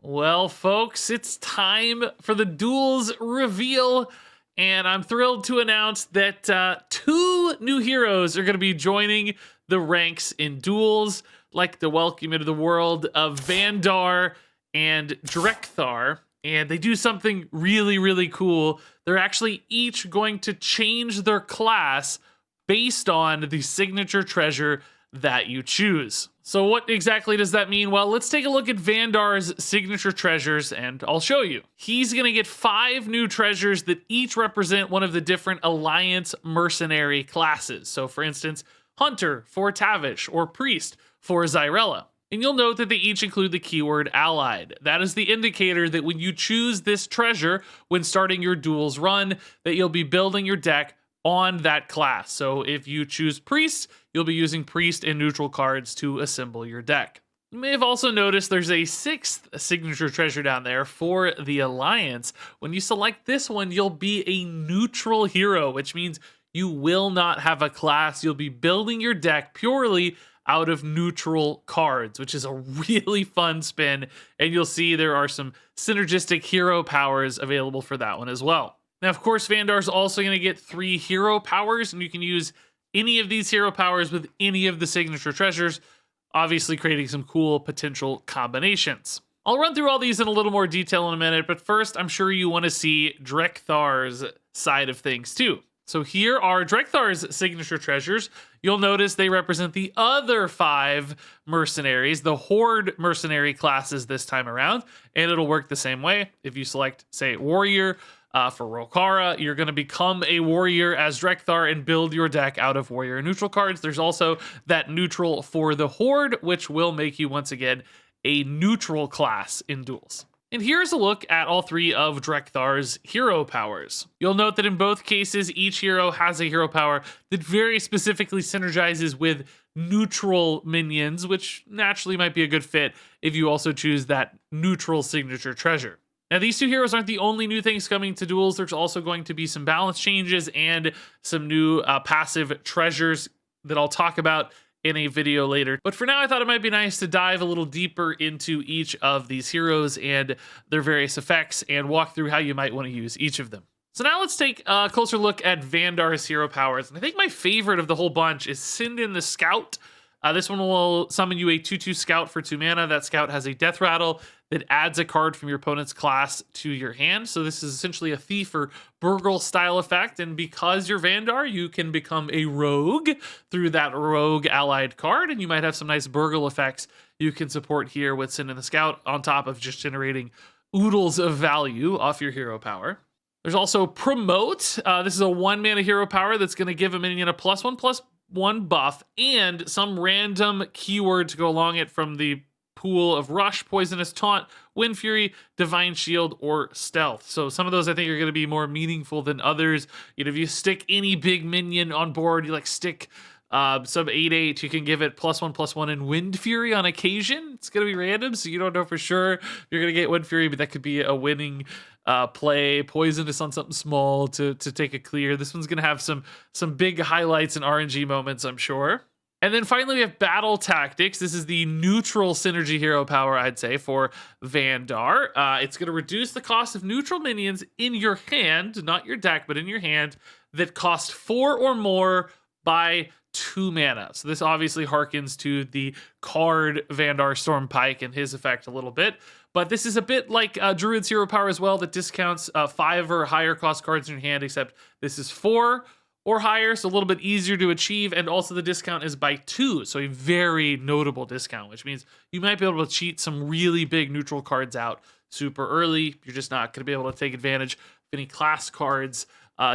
Well, folks, it's time for the Duels reveal, and I'm thrilled to announce that two new heroes are going to be joining the ranks in Duels. Like to welcome you to the world of Vanndar and Drek'Thar, and they do something really, really cool. They're actually each going to change their class based on the signature treasure that you choose. So what exactly does that mean? Well, let's take a look at Vanndar's signature treasures and I'll show you. He's going to get 5 new treasures that each represent one of the different Alliance mercenary classes. So for instance, Hunter for Tavish or Priest for Xyrella. And you'll note that they each include the keyword allied. That is the indicator that when you choose this treasure when starting your Duels run, that you'll be building your deck on that class. So if you choose Priest, you'll be using Priest and neutral cards to assemble your deck. You may have also noticed there's a 6th signature treasure down there for the Alliance. When you select this one, you'll be a neutral hero, which means you will not have a class. You'll be building your deck purely out of neutral cards, which is a really fun spin. And you'll see there are some synergistic hero powers available for that one as well. Now, of course, Vanndar's also going to get 3 hero powers, and you can use any of these hero powers with any of the signature treasures, obviously creating some cool potential combinations. I'll run through all these in a little more detail in a minute, but first, I'm sure you want to see Drek'Thar's side of things too. So here are Drek'Thar's signature treasures. You'll notice they represent the other 5 mercenaries, the Horde mercenary classes this time around, and it'll work the same way. If you select, say, Warrior, for Rokara, you're going to become a warrior as Drek'Thar and build your deck out of warrior and neutral cards. There's also that neutral for the Horde, which will make you, once again, a neutral class in Duels. And here's a look at all 3 of Drek'Thar's hero powers. You'll note that in both cases, each hero has a hero power that very specifically synergizes with neutral minions, which naturally might be a good fit if you also choose that neutral signature treasure. Now, these 2 heroes aren't the only new things coming to Duels. There's also going to be some balance changes and some new passive treasures that I'll talk about in a video later. But for now, I thought it might be nice to dive a little deeper into each of these heroes and their various effects and walk through how you might want to use each of them. So now let's take a closer look at Vanndar's hero powers. And I think my favorite of the whole bunch is Send in the Scout. This one will summon you a 2/2 Scout for 2 mana. That Scout has a Death Rattle that adds a card from your opponent's class to your hand. So this is essentially a Thief or Burgle style effect. And because you're Vanndar, you can become a Rogue through that Rogue allied card. And you might have some nice Burgle effects you can support here with Send in the Scout on top of just generating oodles of value off your hero power. There's also Promote. This is a 1 mana hero power that's going to give a minion a +1/+1 buff and some random keyword to go along it from the pool of Rush, Poisonous Taunt, Wind Fury, Divine Shield, or Stealth. So some of those I think are going to be more meaningful than others. You know, if you stick any big minion on board, you like stick sub 8/8, you can give it +1/+1 in Wind Fury on occasion. It's going to be random, so you don't know for sure you're going to get Wind Fury, but that could be a winning play. Poisonous on something small to take a clear. This one's going to have some big highlights and RNG moments, I'm sure. And then finally, we have Battle Tactics. This is the neutral synergy hero power, I'd say, for Vanndar. It's going to reduce the cost of neutral minions in your hand, not your deck, but in your hand, that cost 4 or more by 2 mana. So this obviously harkens to the card Vanndar Stormpike and his effect a little bit. But this is a bit like Druid's hero power as well that discounts 5 or higher cost cards in your hand, except this is 4 or higher, so a little bit easier to achieve, and also the discount is by 2, so a very notable discount, which means you might be able to cheat some really big neutral cards out super early. You're just not going to be able to take advantage of any class cards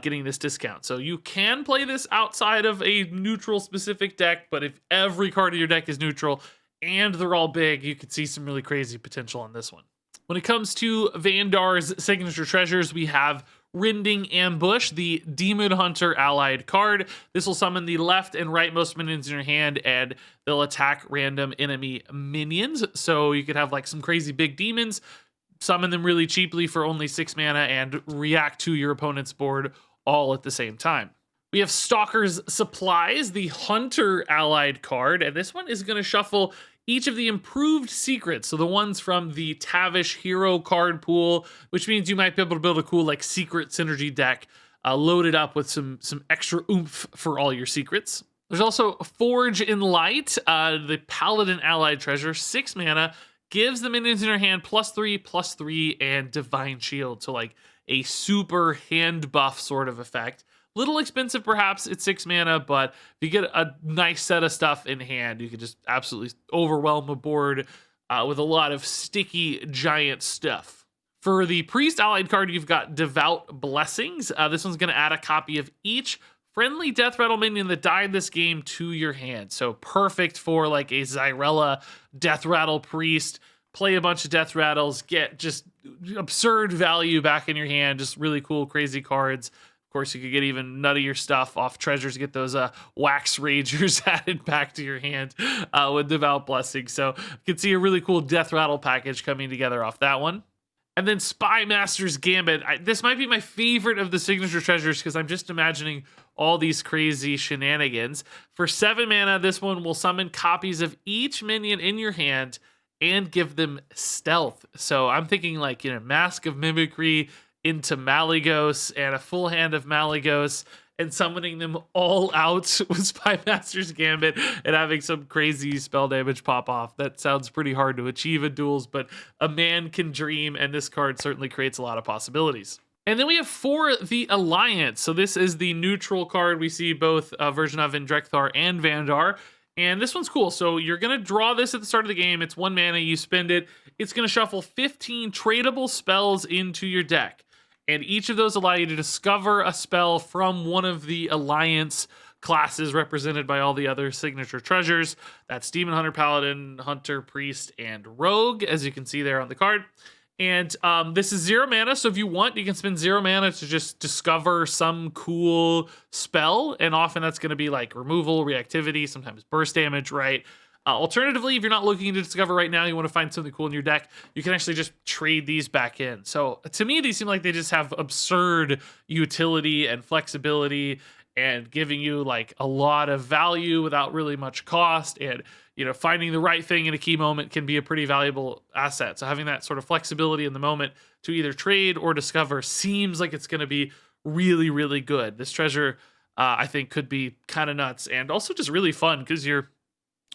getting this discount. So you can play this outside of a neutral specific deck, but if every card in your deck is neutral and they're all big, you could see some really crazy potential on this one. When it comes to Vanndar's signature treasures, we have Rending Ambush, the Demon Hunter allied card. This will summon the left and rightmost minions in your hand, and they'll attack random enemy minions. So you could have like some crazy big demons, summon them really cheaply for only 6 mana, and react to your opponent's board all at the same time. We have Stalker's Supplies, the Hunter allied card, and this one is going to shuffle each of the improved secrets, so the ones from the Tavish hero card pool, which means you might be able to build a cool like secret synergy deck loaded up with some extra oomph for all your secrets. There's also Forge in Light, the Paladin allied treasure, 6 mana, gives the minions in your hand +3/+3 and Divine Shield, so like a super hand buff sort of effect. Little expensive perhaps, it's 6 mana, but if you get a nice set of stuff in hand, you can just absolutely overwhelm a board with a lot of sticky giant stuff. For the Priest allied card, you've got Devout Blessings. This one's going to add a copy of each friendly Death Rattle minion that died this game to your hand. So perfect for like a Xyrella Death Rattle Priest. Play a bunch of Death Rattles, get just absurd value back in your hand. Just really cool, crazy cards. Of course, you could get even nuttier stuff off treasures, get those Wax Ragers added back to your hand with Devout Blessing. So you can see a really cool Death Rattle package coming together off that one. And then Spy Master's Gambit. This might be my favorite of the signature treasures because I'm just imagining all these crazy shenanigans. For 7 mana, this one will summon copies of each minion in your hand and give them stealth. So I'm thinking like, Mask of Mimicry into Malygos and a full hand of Malygos and summoning them all out with Spy Master's Gambit and having some crazy spell damage pop off. That sounds pretty hard to achieve in Duels, but a man can dream, and this card certainly creates a lot of possibilities. And then we have for the Alliance. So this is the neutral card we see both a version of in Drek'Thar and Vanndar. And this one's cool. So you're going to draw this at the start of the game. It's 1 mana, you spend it. It's going to shuffle 15 tradable spells into your deck. And each of those allow you to discover a spell from one of the Alliance classes represented by all the other signature treasures. That's Demon Hunter, Paladin, Hunter, Priest, and Rogue, as you can see there on the card. And this is 0 mana, so if you want, you can spend 0 mana to just discover some cool spell, and often that's going to be like removal, reactivity, sometimes burst damage, right? Alternatively, if you're not looking to discover right now, you want to find something cool in your deck, you can actually just trade these back in. So to me, these seem like they just have absurd utility and flexibility and giving you like a lot of value without really much cost. And finding the right thing in a key moment can be a pretty valuable asset. So having that sort of flexibility in the moment to either trade or discover seems like it's going to be really, really good. This treasure, I think, could be kind of nuts and also just really fun because you're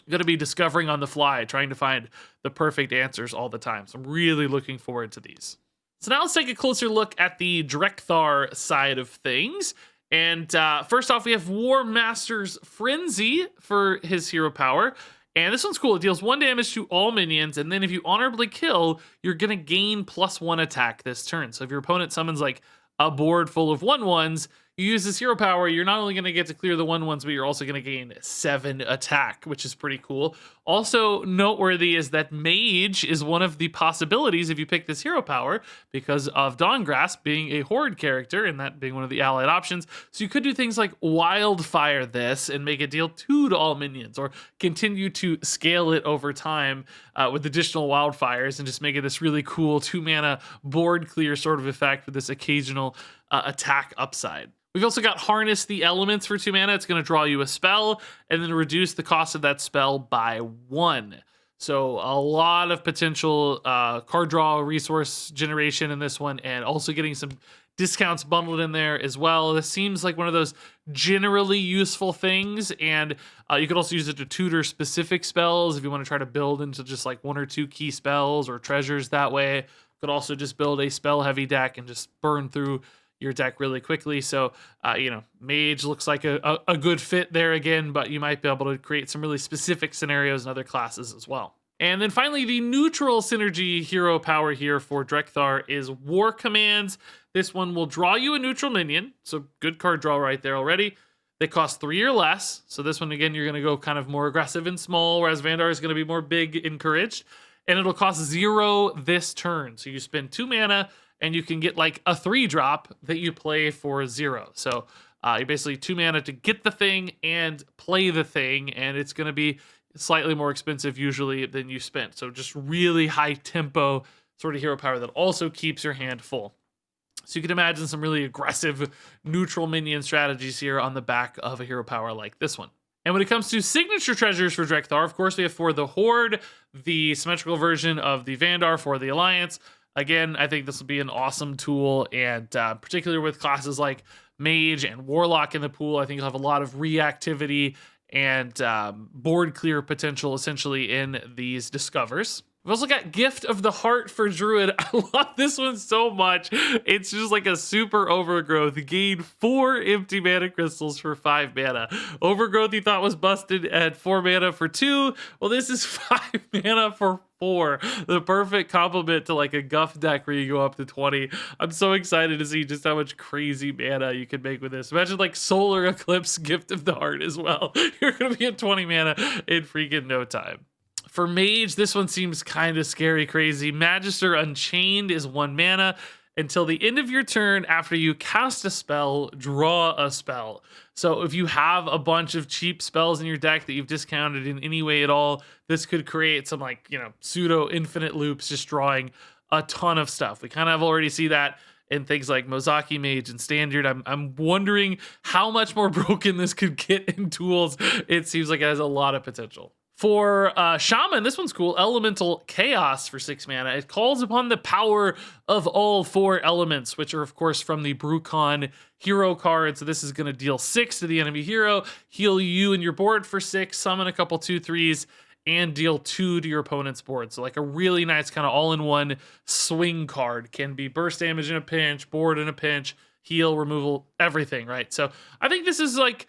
going to be discovering on the fly, trying to find the perfect answers all the time. So I'm really looking forward to these. So now let's take a closer look at the Drek'Thar side of things. And first off, we have War Master's Frenzy for his hero power. And this one's cool. It deals 1 damage to all minions, and then if you honorably kill, you're going to gain +1 attack this turn. So if your opponent summons like a board full of 1/1s, you use this hero power, you're not only going to get to clear the 1/1s, but you're also going to gain 7 attack, which is pretty cool. Also noteworthy is that Mage is one of the possibilities if you pick this hero power because of Dawngrasp being a horde character and that being one of the allied options. So you could do things like Wildfire this and make it deal 2 to all minions, or continue to scale it over time with additional Wildfires and just make it this really cool 2 mana board clear sort of effect with this occasional attack upside. We've also got Harness the Elements for 2 mana. It's going to draw you a spell and then reduce the cost of that spell by 1. So a lot of potential card draw resource generation in this one, and also getting some discounts bundled in there as well. This seems like one of those generally useful things, and you could also use it to tutor specific spells if you want to try to build into just like 1 or 2 key spells or treasures that way. You could also just build a spell heavy deck and just burn through your deck really quickly. So, Mage looks like a good fit there again, but you might be able to create some really specific scenarios in other classes as well. And then finally, the neutral synergy hero power here for Drek'Thar is War Commands. This one will draw you a neutral minion, so good card draw right there already. They cost 3 or less, so this one, again, you're going to go kind of more aggressive and small, whereas Vanndar is going to be more big, encouraged. And it'll cost 0 this turn, so you spend 2 mana, and you can get like a 3-drop that you play for 0. So you're basically 2 mana to get the thing and play the thing, and it's going to be slightly more expensive usually than you spent. So just really high tempo sort of hero power that also keeps your hand full. So you can imagine some really aggressive neutral minion strategies here on the back of a hero power like this one. And when it comes to signature treasures for Drek'Thar, of course, we have for the Horde, the symmetrical version of the Vanndar for the Alliance. Again, I think this will be an awesome tool, and particularly with classes like Mage and Warlock in the pool, I think you'll have a lot of reactivity and board clear potential essentially in these discovers. We've also got Gift of the Heart for Druid. I love this one so much. It's just like a super overgrowth. Gain 4 empty mana crystals for 5 mana. Overgrowth you thought was busted at 4 mana for 2. Well, this is 5 mana for 4. The perfect complement to like a Guff deck where you go up to 20. I'm so excited to see just how much crazy mana you can make with this. Imagine like Solar Eclipse Gift of the Heart as well. You're going to be at 20 mana in freaking no time. For Mage, this one seems kind of scary crazy. Magister Unchained is 1 mana. Until the end of your turn, after you cast a spell, draw a spell. So if you have a bunch of cheap spells in your deck that you've discounted in any way at all, this could create some like, pseudo infinite loops, just drawing a ton of stuff. We kind of already see that in things like Mozaki Mage and Standard. I'm wondering how much more broken this could get in Duels. It seems like it has a lot of potential. For Shaman, this one's cool. Elemental Chaos for 6 mana. It calls upon the power of all 4 elements, which are, of course, from the Brucon hero card. So this is going to deal 6 to the enemy hero, heal you and your board for 6, summon a couple 2/3s, and deal 2 to your opponent's board. So like a really nice kind of all-in-one swing card. Can be burst damage in a pinch, board in a pinch, heal, removal, everything, right? So I think this is like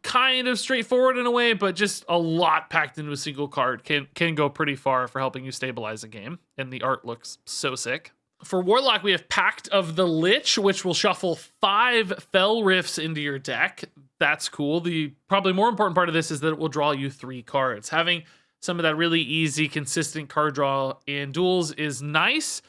kind of straightforward in a way, but just a lot packed into a single card can go pretty far for helping you stabilize a game, and the art looks so sick. For Warlock, we have Pact of the Lich, which will shuffle 5 Fell Rifts into your deck. That's cool. The probably more important part of this is that it will draw you 3 cards. Having some of that really easy, consistent card draw in Duels is nice.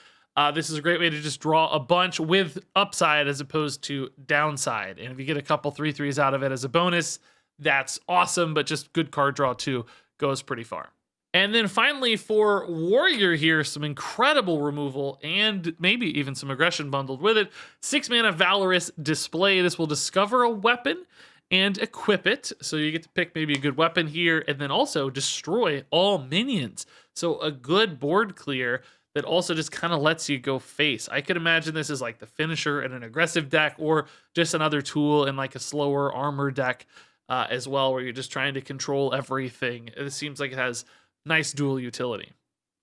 This is a great way to just draw a bunch with upside as opposed to downside. And if you get a couple 3/3s out of it as a bonus, that's awesome, but just good card draw too goes pretty far. And then finally for Warrior here, some incredible removal and maybe even some aggression bundled with it. 6 mana Valorous Display. This will discover a weapon and equip it. So you get to pick maybe a good weapon here and then also destroy all minions. So a good board clear that also just kind of lets you go face. I could imagine this as like the finisher in an aggressive deck or just another tool in like a slower armor deck as well, where you're just trying to control everything. It seems like it has nice dual utility.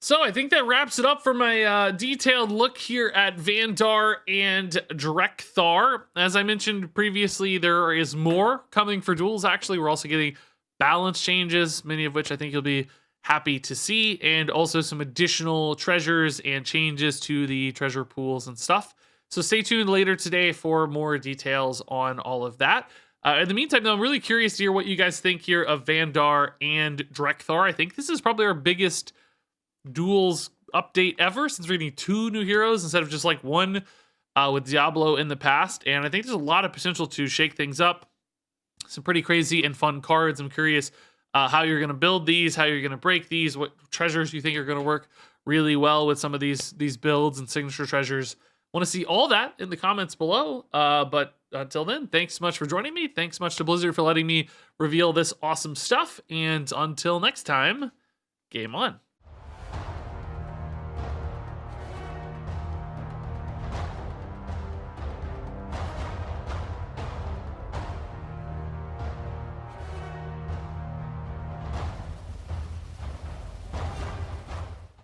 So I think that wraps it up for my detailed look here at Vanndar and Drek'Thar. As I mentioned previously, there is more coming for Duels. Actually, we're also getting balance changes, many of which I think you'll be happy to see, and also some additional treasures and changes to the treasure pools and stuff. So stay tuned later today for more details on all of that. In the meantime, though, I'm really curious to hear what you guys think here of Vanndar and Drek'Thar. I think this is probably our biggest Duels update ever, since we're getting 2 new heroes instead of just like 1 with Diablo in the past. And I think there's a lot of potential to shake things up. Some pretty crazy and fun cards. I'm curious how you're going to build these, how you're going to break these, what treasures you think are going to work really well with some of these builds and signature treasures. Want to see all that in the comments below. But until then, thanks so much for joining me. Thanks so much to Blizzard for letting me reveal this awesome stuff. And until next time, game on.